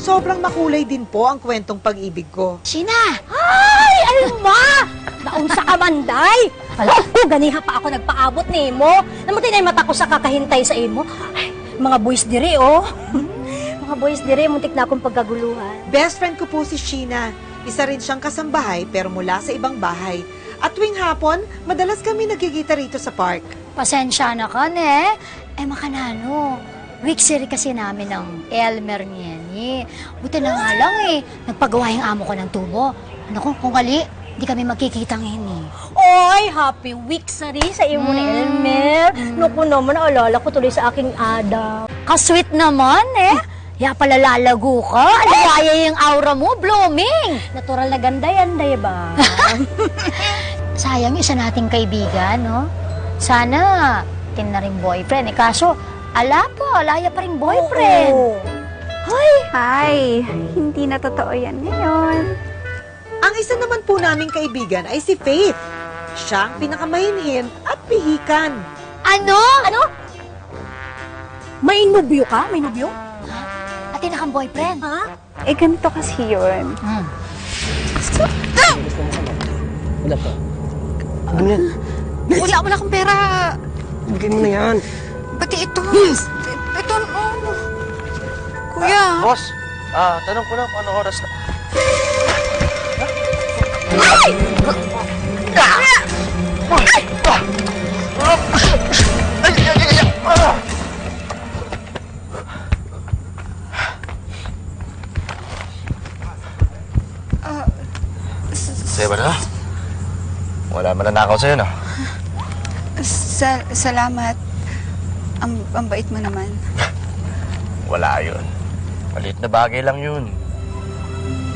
sobrang makulay din po ang kwentong pag-ibig ko. Sina! Ay! Alma! Naunsa ka manday! Wala ko, ganiha pa ako nagpaabot ni mo. Namatay na yung mata ko sa kakahintay sa imo. Ay, mga boys dire, oh. Mga boys dire, muntik na akong pagkaguluhan. Best friend ko po si Sheena. Isa rin siyang kasambahay pero mula sa ibang bahay. At tuwing hapon, madalas kami nagkikita rito sa park. Pasensya na ka, ne? Makanano. Week-seri kasi namin ng Elmer niyan. Buti na nga lang nagpagawa yung amo ko ng tubo. Ano kung gali, di kami magkikita ngayon Oy, happy week-seri sa imo ni Elmer. Naku naman, naalala ko tuloy sa aking Adam. Ka-sweet naman, Ya pala lalago ka. Alawaya yung aura mo, blooming. Natural na ganda yan, ba? Sayang yung isa nating kaibigan, no? Sana, tin na rin boyfriend. Kaso, alaya pa rin boyfriend. Oo. Ay, hindi na totoo yan ngayon. Ang isa naman po naming kaibigan ay si Faith. Siya ang pinakamahinhin at pihikan. Ano? May nubyo ka? May nubyo? Atin na kang boyfriend. Ha? Eh, ganito kasi yun. Wala pa. Ano yan? Wala akong pera. Bigyan mo na yan. Pati ito. Ito, Kuya. Boss, tanong ko lang kung anong oras na. Sa'yo ba na? Wala man nanakaw sa'yo, no? Salamat. Ang bait mo naman. Wala yun. Maliit na bagay lang yun.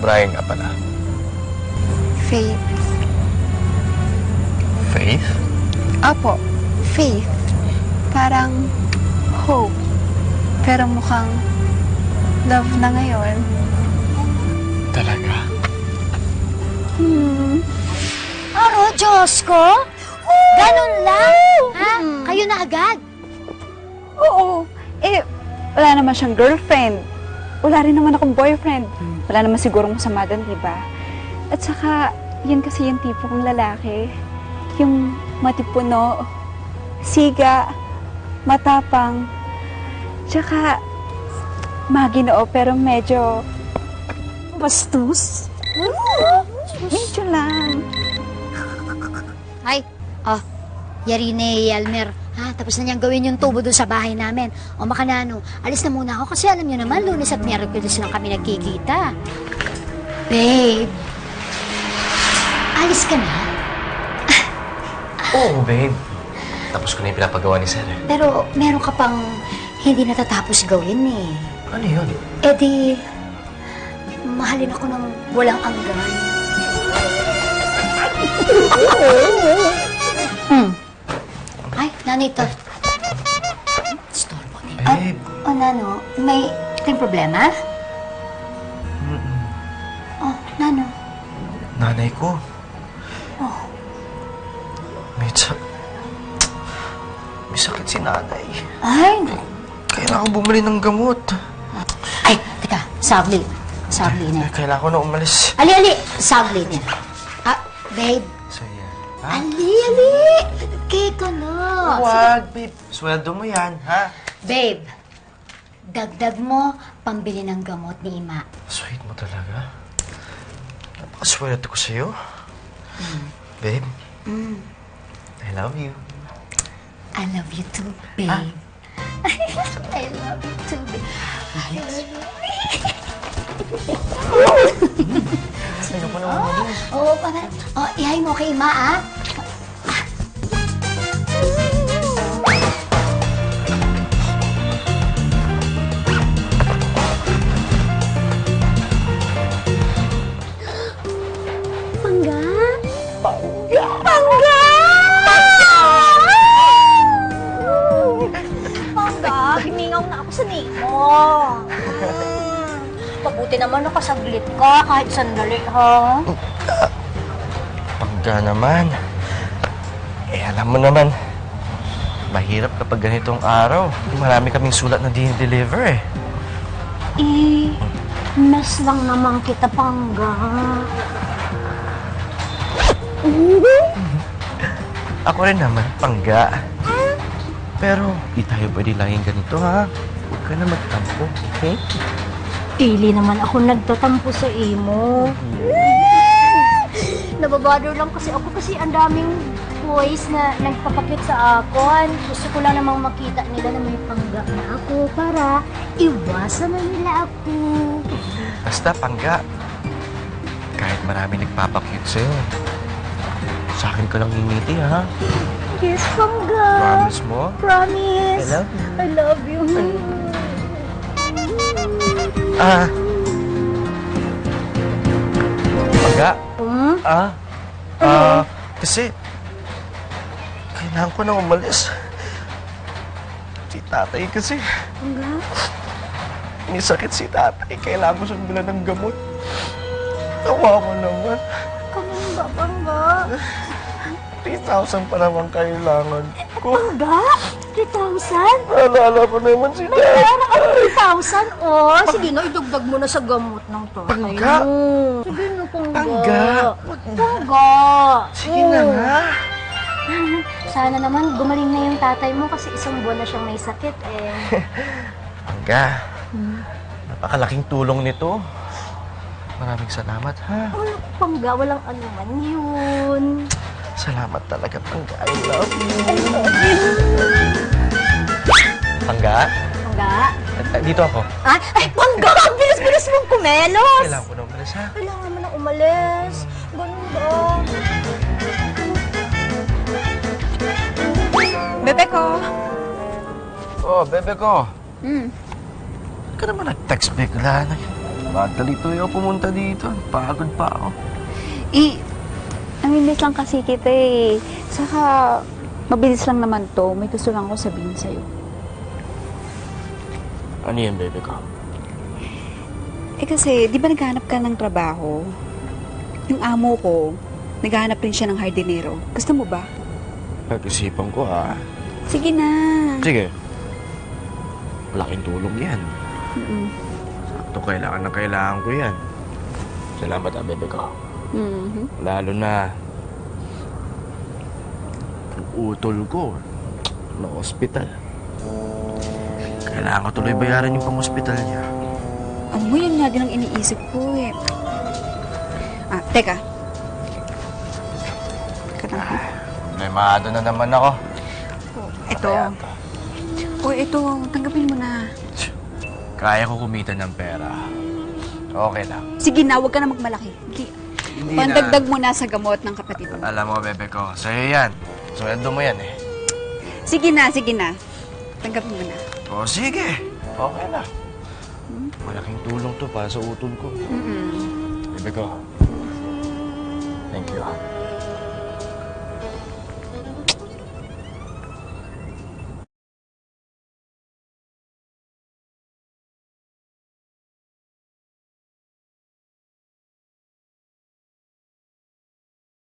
Brian ka pala. Faith. Faith? Apo, Faith. Parang hope. Pero mukhang love na ngayon. Talaga? Aro, Diyos ko? Ganun lang? Ha? Kayo na agad? Oo. Eh, wala naman siyang girlfriend. Wala rin naman akong boyfriend. Wala naman sigurong masama doon, di ba? At saka, yan kasi yung tipo kong lalaki. Yung matipuno, siga, matapang, tsaka maginoo pero medyo bastos. Medyo lang. Ay, yari ni Elmer. Ha, tapos na niyang gawin yung tubo doon sa bahay namin. O makanano, alis na muna ako kasi alam niyo naman, Lunes at Miyerkules lang kami nagkikita. Babe, alis ka na? Oo, babe. Tapos ko na yung pinapagawa ni Sir. Pero meron ka pang hindi natatapos gawin Ano yun? Eh di, mahalin ako ng walang anggan. Ay, nanito. Storbo ni. Babe. Nano, may problema? Nano. Nanay ko. May sakit si nanay. Ay, Kailangan bumili ng gamot. ay, teka, saglit. Saglit niya. Kailangan ko na umalis. Ali, saglit niya. Babe. So, yeah. Ali. Kaya ka na. Huwag, babe. Sweldo mo yan, ha? Babe, dagdag mo pambili ng gamot ni Ima. Sweet mo talaga. Napakaswerte ko sa'yo. Babe. I love you. I love you too, babe. I love you too, babe. Sa'yo ko naman umalis. Oo, para. Ihay mo kay Ima, Himingaw na ako sa nimo. Mabuti naman nakasaglit ka kahit sandali, ha? Pangga naman. Alam mo naman, mahirap kapag ganitong araw. Marami kaming sulat na di-deliver Miss lang naman kita, Pangga. Ako rin naman, Pangga. Pero, di tayo pwede laging ganito, ha? Huwag ka na magtampo, okay? Pili naman ako nagtatampo sa imo. Nababado lang kasi ako kasi ang daming boys na nagpapakit sa akon. Gusto ko lang namang makita nila na may Pangga na ako para iwasan na nila ako. Basta, Pangga. Kahit marami nagpapakute sa'yo, sa akin ka lang ngingiti, ha? Yes, Pangga. Promise mo? Promise. I love you. I love you. Pangga? Hmm? Kasi, kailangan ko na umalis. Si tatay kasi, Pangga? may sakit si tatay. Kailangan ko siyang bilan ng gamot. Tawa ko naman. Kamang ba, Pangga? 3,000 pa naman kailangan ko. Pangga? 3,000? Naalala ko naman si May tatay. pera ka 3,000? Oh, sige na, idagdag mo na sa gamot ng tatay Pangga? mo. Sige na, Pangga. Pangga? Pangga. Sige na nga. Sana naman gumaling na yung tatay mo kasi isang buwan na siyang may sakit eh. Pangga, napakalaking tulong nito. Maraming salamat, ha? Wala, Pangga, walang anuman yun. Salamat talaga, Pangga. I love you. Pangga? Pangga? Dito ako. Ay, Pangga! Ang bilis-bilis mong kumelos! Kailangan ko na umalis, ha? Kailangan mo na umalis. Ganun ba? Bebe ko. Oh, bebe ko. Hmm. Ba't ka naman nag-text bigla? Madali tuloy ako pumunta dito. Pagod pa ako. Namimiss lang kasi kita eh. Saka, mabilis lang naman to. May gusto lang ako sabihin sa'yo. Ano yan, bebe ko? Eh kasi, di ba naghahanap ka ng trabaho? Yung amo ko, naghahanap rin siya ng hardinero. Gusto mo ba? Pag-isipan ko, ha? Sige na. Sige. Malaking tulong yan. Mm-mm. Sakto, kailangan ko yan. Salamat, bebe ko. Mhm. Lalo na ang utol ko na ospital. Kailangan ko tuloy bayaran yung pang-ospital niya. Ano mo, yun nga din ang iniisip ko eh. Teka. Teka lang. Problemado na naman ako. Ito. Ito. Tanggapin mo na. Kaya ko kumita ng pera. Okay lang. Sige na, huwag ka na magmalaki. Hindi Pandagdag mo na sa gamot ng kapatid mo. Alam mo, bebe ko, sa'yo yan. Sweldo mo yan eh. Sige na, sige na. Tanggapin mo na. O sige, okay na. Malaking tulong to para sa utol ko. Mm-mm. Bebe ko, thank you.